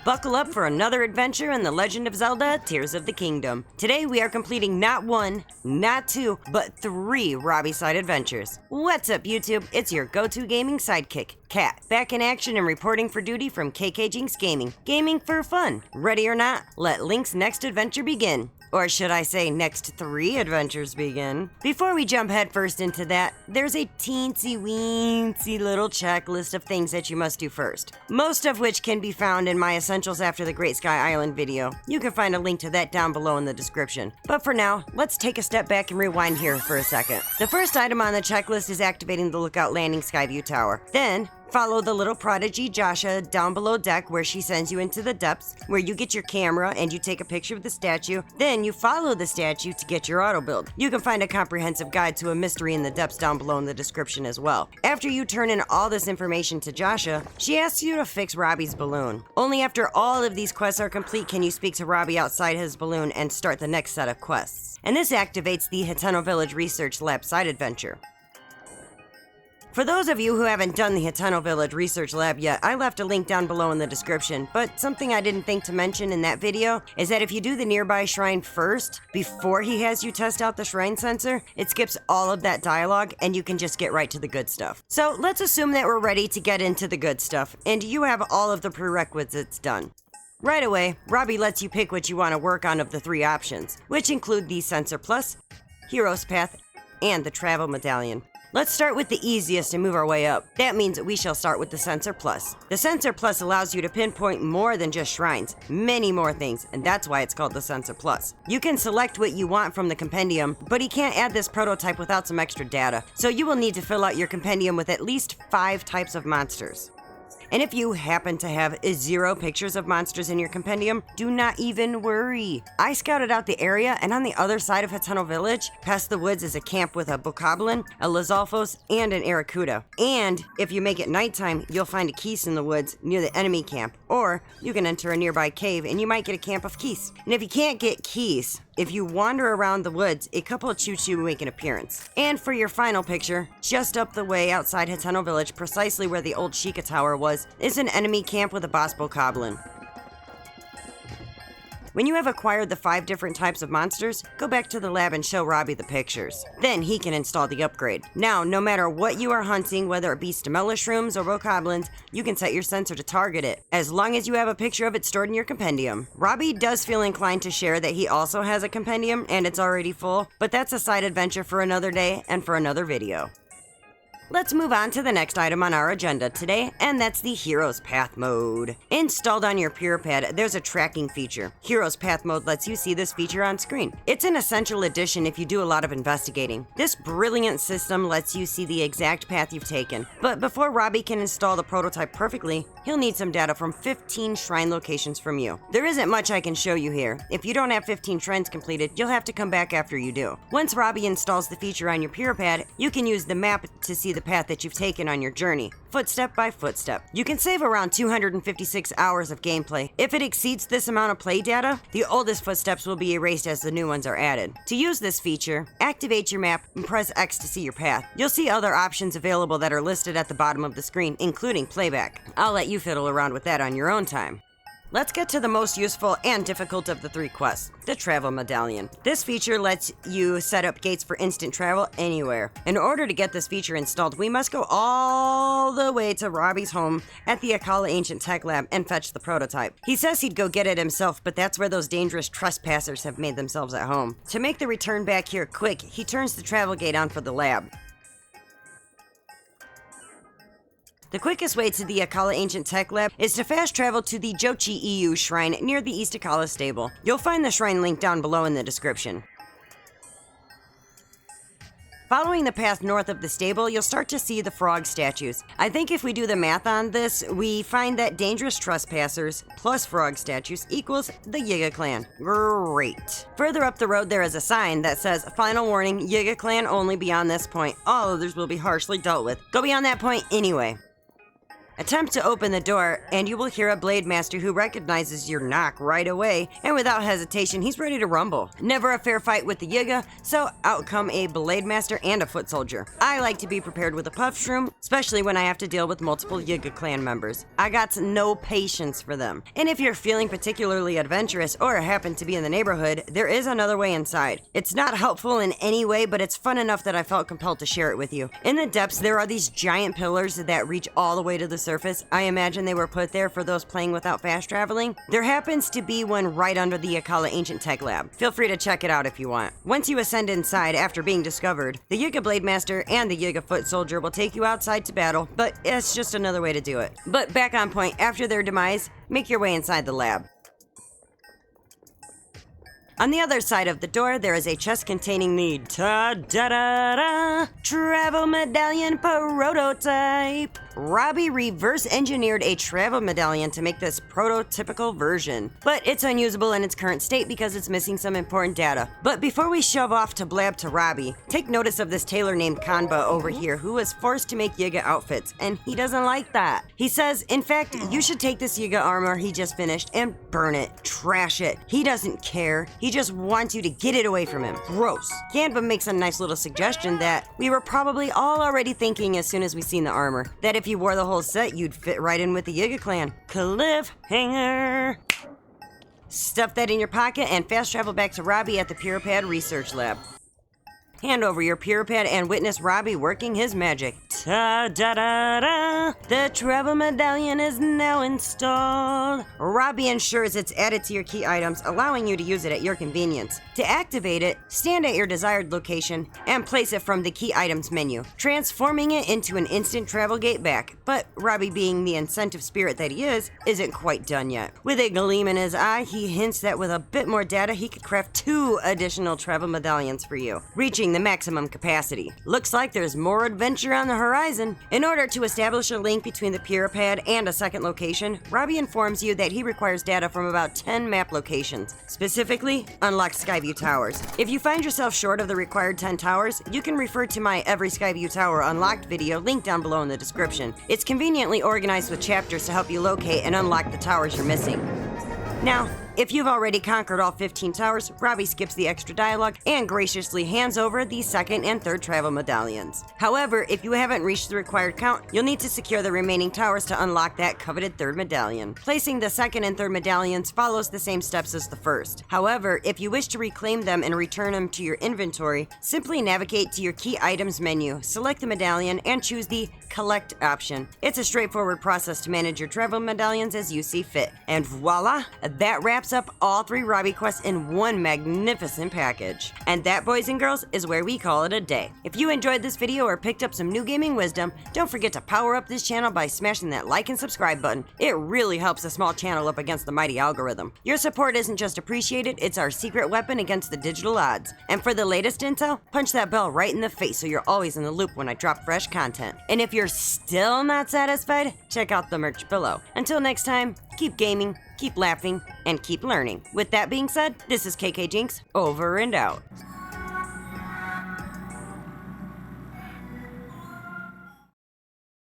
Buckle up for another adventure in The Legend of Zelda: Tears of the Kingdom. Today we are completing not one, not two, but 3 Robbie side adventures. What's up YouTube? It's your go-to gaming sidekick, Kat, back in action and reporting for duty from KKJinxx Gaming. Gaming for fun. Ready or not, let Link's next adventure begin. Or should I say next 3 adventures begin? Before we jump headfirst into that, there's a teensy-weensy little checklist of things that you must do first. Most of which can be found in my Essentials After the Great Sky Island video. You can find a link to that down below in the description. But for now, let's take a step back and rewind here for a second. The first item on the checklist is activating the Lookout Landing Skyview Tower. Then, follow the little prodigy Jochi-iu down below deck where she sends you into the depths, where you get your camera and you take a picture of the statue. Then you follow the statue to get your auto build. You can find a comprehensive guide to a mystery in the depths down below in the description as well. After you turn in all this information to Jochi-iu, she asks you to fix Robbie's balloon. Only after all of these quests are complete can you speak to Robbie outside his balloon and start the next set of quests. And this activates the Hateno Village Research Lab side adventure. For those of you who haven't done the Hateno Village Research Lab yet, I left a link down below in the description, but something I didn't think to mention in that video is that if you do the nearby shrine first, before he has you test out the shrine sensor, it skips all of that dialogue and you can just get right to the good stuff. So let's assume that we're ready to get into the good stuff, and you have all of the prerequisites done. Right away, Robbie lets you pick what you want to work on of the 3 options, which include the Sensor Plus, Hero's Path, and the Travel Medallion. Let's start with the easiest and move our way up. That means that we shall start with the Sensor Plus. The Sensor Plus allows you to pinpoint more than just shrines, many more things, and that's why it's called the Sensor Plus. You can select what you want from the compendium, but he can't add this prototype without some extra data, so you will need to fill out your compendium with at least 5 types of monsters. And if you happen to have 0 pictures of monsters in your compendium, do not even worry. I scouted out the area, and on the other side of Hateno Village, past the woods, is a camp with a bokoblin, a lizalfos, and an aracuda. And if you make it nighttime, you'll find a keese in the woods near the enemy camp. Or you can enter a nearby cave and you might get a camp of keese. And if you can't get keese, if you wander around the woods, a couple of choo-choo make an appearance. And for your final picture, just up the way outside Hateno Village, precisely where the old Sheikah Tower was, is an enemy camp with a boss bokoblin. When you have acquired the 5 different types of monsters, go back to the lab and show Robbie the pictures. Then he can install the upgrade. Now, no matter what you are hunting, whether it be Stamella shrooms or bokoblins, you can set your sensor to target it, as long as you have a picture of it stored in your compendium. Robbie does feel inclined to share that he also has a compendium and it's already full, but that's a side adventure for another day and for another video. Let's move on to the next item on our agenda today, and that's the Hero's Path mode. Installed on your Pure Pad, there's a tracking feature. Hero's Path mode lets you see this feature on screen. It's an essential addition if you do a lot of investigating. This brilliant system lets you see the exact path you've taken. But before Robbie can install the prototype perfectly, he'll need some data from 15 shrine locations from you. There isn't much I can show you here. If you don't have 15 shrines completed, you'll have to come back after you do. Once Robbie installs the feature on your Pure Pad, you can use the map to see the path that you've taken on your journey, footstep by footstep. You can save around 256 hours of gameplay. If it exceeds this amount of play data, the oldest footsteps will be erased as the new ones are added. To use this feature, activate your map and press X to see your path. You'll see other options available that are listed at the bottom of the screen, including playback. I'll let you fiddle around with that on your own time. Let's get to the most useful and difficult of the 3 quests, the Travel Medallion. This feature lets you set up gates for instant travel anywhere. In order to get this feature installed, we must go all the way to Robbie's home at the Akkala Ancient Tech Lab and fetch the prototype. He says he'd go get it himself, but that's where those dangerous trespassers have made themselves at home. To make the return back here quick, he turns the travel gate on for the lab. The quickest way to the Akkala Ancient Tech Lab is to fast travel to the Jochi-iu shrine near the East Akkala stable. You'll find the shrine link down below in the description. Following the path north of the stable, you'll start to see the frog statues. I think if we do the math on this, we find that dangerous trespassers plus frog statues equals the Yiga clan. Great. Further up the road, there is a sign that says, "Final warning, Yiga clan only beyond this point. All others will be harshly dealt with." Go beyond that point anyway. Attempt to open the door, and you will hear a blade master who recognizes your knock right away, and without hesitation, he's ready to rumble. Never a fair fight with the Yiga, so out come a blade master and a foot soldier. I like to be prepared with a puff shroom, especially when I have to deal with multiple Yiga clan members. I got no patience for them. And if you're feeling particularly adventurous or happen to be in the neighborhood, there is another way inside. It's not helpful in any way, but it's fun enough that I felt compelled to share it with you. In the depths, there are these giant pillars that reach all the way to the surface. I imagine they were put there for those playing without fast traveling. There happens to be one right under the Akkala Ancient Tech Lab. Feel free to check it out if you want. Once you ascend inside after being discovered, the Yiga Blade Master and the Yiga Foot Soldier will take you outside to battle, but it's just another way to do it. But back on point, after their demise, make your way inside the lab. On the other side of the door, there is a chest containing the Travel Medallion prototype. Robbie reverse engineered a Travel Medallion to make this prototypical version, but it's unusable in its current state because it's missing some important data. But before we shove off to blab to Robbie, take notice of this tailor named Kanba over here who was forced to make Yiga outfits, and he doesn't like that. He says, in fact, you should take this Yiga armor he just finished and burn it, trash it. He doesn't care. He just wants you to get it away from him. Gross. Kanba makes a nice little suggestion that we were probably all already thinking as soon as we seen the armor, that if you wore the whole set, you'd fit right in with the Yiga clan. Cliffhanger. Stuff that in your pocket and fast travel back to Robbie at the Puripad Research Lab. Hand over your Puripad and witness Robbie working his magic. The Travel Medallion is now installed. Robbie ensures it's added to your key items, allowing you to use it at your convenience. To activate it, stand at your desired location and place it from the key items menu, transforming it into an instant travel gate back. But Robbie, being the incentive spirit that he is, isn't quite done yet. With a gleam in his eye, he hints that with a bit more data, he could craft 2 additional Travel Medallions for you, reaching the maximum capacity. Looks like there's more adventure on the horizon. In order to establish a link between the Puripad and a second location, Robbie informs you that he requires data from about 10 map locations. Specifically, unlock Skyview Towers. If you find yourself short of the required 10 towers, you can refer to my Every Skyview Tower Unlocked video linked down below in the description. It's conveniently organized with chapters to help you locate and unlock the towers you're missing. Now, if you've already conquered all 15 towers, Robbie skips the extra dialogue and graciously hands over the second and third Travel Medallions. However, if you haven't reached the required count, you'll need to secure the remaining towers to unlock that coveted third medallion. Placing the second and third medallions follows the same steps as the first. However, if you wish to reclaim them and return them to your inventory, simply navigate to your key items menu, select the medallion, and choose the Collect option. It's a straightforward process to manage your Travel Medallions as you see fit. And voila, that wraps up all 3 Robbie quests in one magnificent package. And that, boys and girls, is where we call it a day. If you enjoyed this video or picked up some new gaming wisdom, don't forget to power up this channel by smashing that like and subscribe button. It really helps a small channel up against the mighty algorithm. Your support isn't just appreciated, it's our secret weapon against the digital odds. And for the latest intel, punch that bell right in the face so you're always in the loop when I drop fresh content. And if you're still not satisfied, check out the merch below. Until next time, keep gaming, keep laughing, and keep learning. With that being said, this is KKJinxx, over and out.